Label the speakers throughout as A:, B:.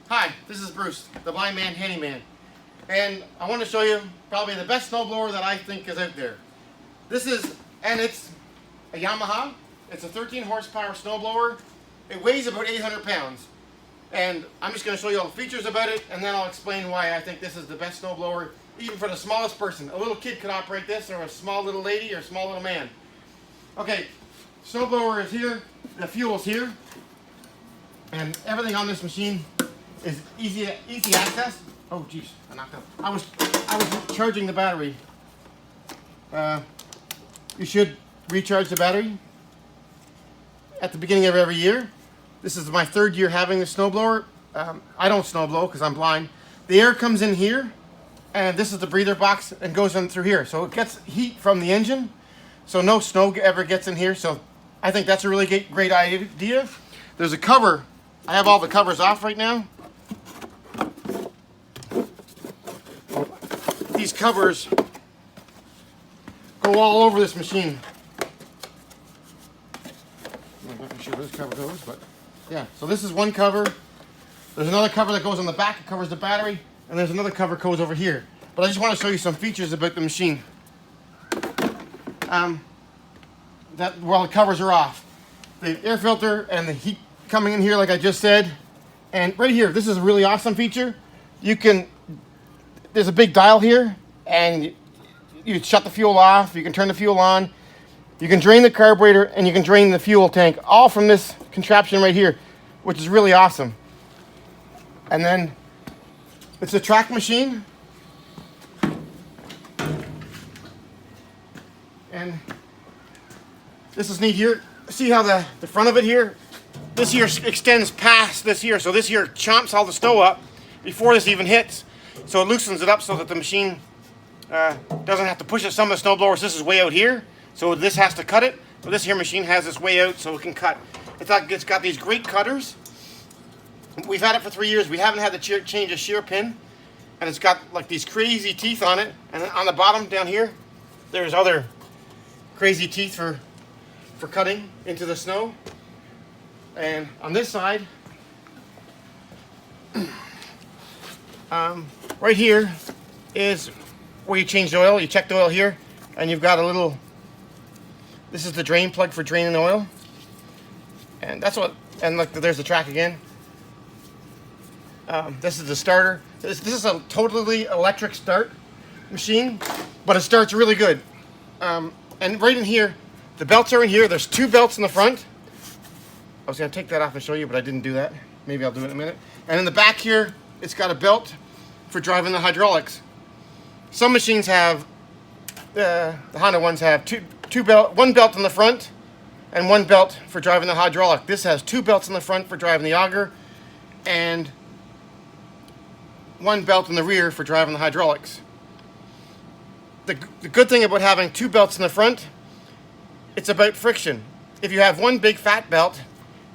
A: Hi, this is Bruce, the blind man handyman, and I want to show you probably the best snowblower that I think is out there. It's a Yamaha. It's a 13 horsepower snowblower. It weighs about 800 pounds, and I'm just going to show you all the features about it, and then I'll explain why I think this is the best snowblower, even for the smallest person. A little kid could operate this, or a small little lady, or a small little man. Okay, snowblower is here, the fuel's here, and everything on this machine is easy access. Oh geez, I knocked out. I was charging the battery. You should recharge the battery at the beginning of every year. This is my third year having the snowblower. I don't snowblow because I'm blind. The air comes in here, and this is the breather box and goes in through here. So it gets heat from the engine, so no snow ever gets in here. So I think that's a really great idea. There's a cover. I have all the covers off right now. These covers go all over this machine. I'm not sure where this cover goes, but yeah. So this is one cover. There's another cover that goes on the back. It covers the battery, and there's another cover that goes over here. But I just want to show you some features about the machine. While the covers are off, the air filter and the heat coming in here, like I just said, and right here, this is a really awesome feature. There's a big dial here, and you shut the fuel off, you can turn the fuel on, you can drain the carburetor, and you can drain the fuel tank, all from this contraption right here, which is really awesome. And then it's a track machine, and this is neat here. See how the front of it here, this here extends past this here, so this here chomps all the snow up before this even hits. So it loosens it up so that the machine doesn't have to push it. Some of the snowblowers, this is way out here, so this has to cut it. But this here machine has this way out so it can cut. It's got these great cutters. We've had it for 3 years. We haven't had to change a shear pin. And it's got like these crazy teeth on it. And on the bottom down here, there's other crazy teeth for cutting into the snow. And on this side, right here is where you change the oil. You check the oil here, and you've got a little, this is the drain plug for draining oil. And that's what, and look, there's the track again. This is the starter. This is a totally electric start machine, but it starts really good. And right in here, the belts are in here. There's 2 belts in the front. I was going to take that off and show you, but I didn't do that. Maybe I'll do it in a minute. And in the back here, it's got a belt for driving the hydraulics. Some machines have, the Honda ones have one belt in the front and 1 belt for driving the hydraulic. This has 2 belts in the front for driving the auger and 1 belt in the rear for driving the hydraulics. The good thing about having 2 belts in the front, it's about friction. If you have 1 big fat belt,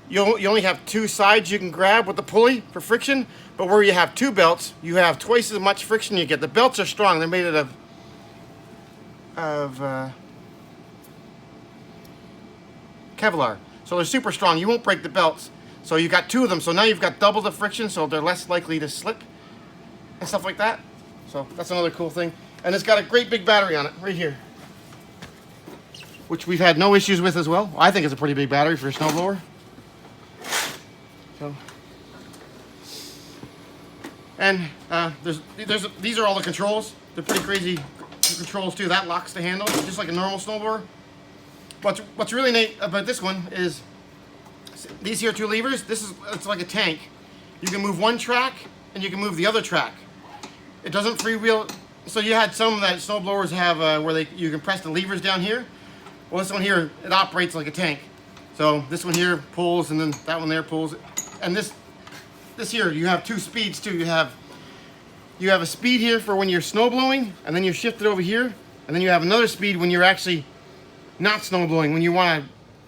A: you only have 2 sides you can grab with the pulley for friction, but where you have 2 belts, you have twice as much friction you get. The belts are strong. They're made of Kevlar, so they're super strong. You won't break the belts. So you got 2 of them, so now you've got double the friction, so they're less likely to slip and stuff like that. So that's another cool thing. And it's got a great big battery on it right here, which we've had no issues with as well. I think it's a pretty big battery for a snowblower. So, and these are all the controls. They're pretty crazy controls too. That locks the handle just like a normal snowblower. What's really neat about this one is these here 2 levers. It's like a tank. You can move 1 track and you can move the other track. It doesn't freewheel. So you had some that snowblowers have where you can press the levers down here. Well, this one here, it operates like a tank. So this one here pulls, and then that one there pulls. And this here, you have 2 speeds too. You have a speed here for when you're snowblowing, and then you shift it over here, and then you have another speed when you're actually not snowblowing, when you want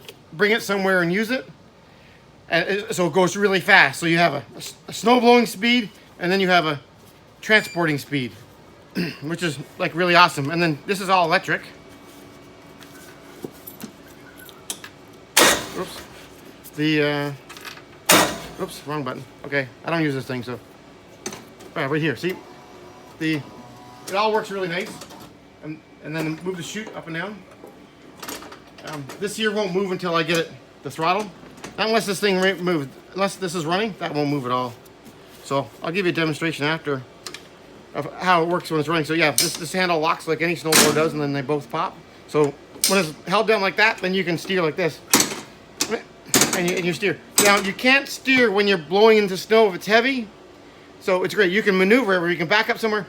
A: to bring it somewhere and use it. And so it goes really fast. So you have a snowblowing speed, and then you have a transporting speed, which is like really awesome. And then this is all electric. Oops. Oops, wrong button. Okay, I don't use this thing, so. Right here, see? It all works really nice. And then move the chute up and down. This here won't move until I get the throttle. Not unless this thing moves. Unless this is running, that won't move at all. So I'll give you a demonstration after of how it works when it's running. So yeah, this handle locks like any snowboard does, and then they both pop. So when it's held down like that, then you can steer like this. And you steer. Now you can't steer when you're blowing into snow if it's heavy. So it's great. You can maneuver where you can back up somewhere.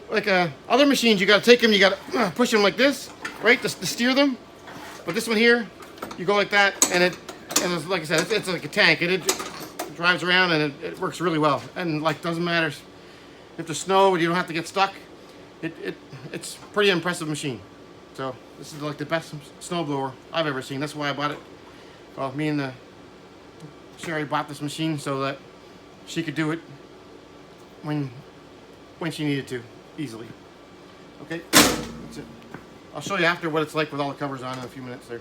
A: Like other machines, you got to take them, you got to push them like this, right, to steer them. But this one here, you go like that, and it's, like I said, it's like a tank. It drives around, and it works really well. And like, doesn't matter if there's snow, you don't have to get stuck. It's a pretty impressive machine. So this is like the best snowblower I've ever seen. That's why I bought it. Well, me and Sherry bought this machine so that she could do it when she needed to, easily. Okay, that's it. I'll show you after what it's like with all the covers on in a few minutes there.